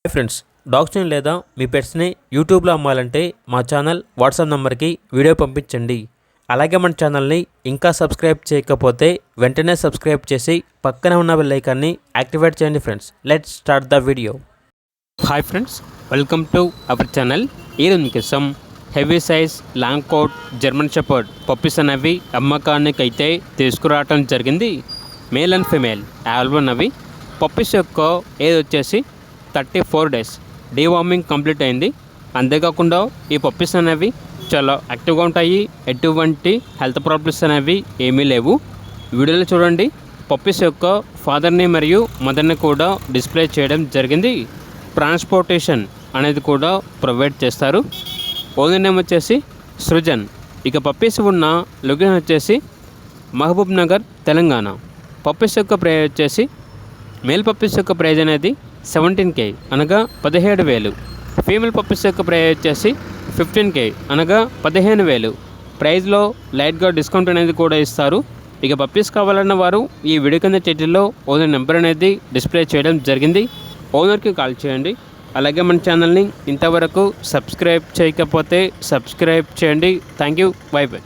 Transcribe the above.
Hi friends, డాగ్స్ని లేదా మీ పెట్స్ని యూట్యూబ్లో అమ్మాలంటే మా ఛానల్ వాట్సాప్ నెంబర్కి వీడియో పంపించండి. అలాగే మన ఛానల్ని ఇంకా సబ్స్క్రైబ్ చేయకపోతే వెంటనే సబ్స్క్రైబ్ చేసి పక్కనే ఉన్న బెల్ ఐకాన్ని యాక్టివేట్ చేయండి. Friends, let's start the video. Hi friends, welcome to our channel. ఈరోజు మీకోసం heavy size long coat German shepherd puppies అనేవి అమ్మకానికి అయితే తీసుకురావటం జరిగింది. మేల్ అండ్ ఫిమేల్ ఆల్బన్ అవి. పప్పీస్ యొక్క ఏజ్ వచ్చేసి 34 డేస్. డీవార్మింగ్ కంప్లీట్ అయింది. అంతేకాకుండా ఈ పప్పీస్ అనేవి చాలా యాక్టివ్గా ఉంటాయి. ఎటువంటి హెల్త్ ప్రాబ్లమ్స్ అనేవి ఏమీ లేవు. వీడియోలో చూడండి, పప్పీస్ యొక్క ఫాదర్ని మరియు మదర్ని కూడా డిస్ప్లే చేయడం జరిగింది. ట్రాన్స్పోర్టేషన్ అనేది కూడా ప్రొవైడ్ చేస్తారు. ఓనర్ నేమ్ వచ్చేసి సృజన్. ఇక పప్పీస్ ఉన్న లొకేషన్ వచ్చేసి మహబూబ్ నగర్, తెలంగాణ. పప్పీస్ యొక్క ప్రైజ్ వచ్చేసి మేల్ పప్పీస్ యొక్క ప్రైజ్ అనేది 17K అనగా 17,000. ఫీమేల్ పప్పీస్ యొక్క ప్రైజ్ వచ్చేసి 15K అనగా 15,000. ప్రైజ్లో లైట్గా డిస్కౌంట్ అనేది కూడా ఇస్తారు. ఇక పప్పీస్ కావాలన్న వారు ఈ వీడియో కింద టైటిల్లో ఓనర్ నెంబర్ అనేది డిస్ప్లే చేయడం జరిగింది. ఓనర్కి కాల్ చేయండి. అలాగే మన ఛానల్ని ఇంతవరకు సబ్స్క్రైబ్ చేయకపోతే సబ్స్క్రైబ్ చేయండి. Thank you. By by.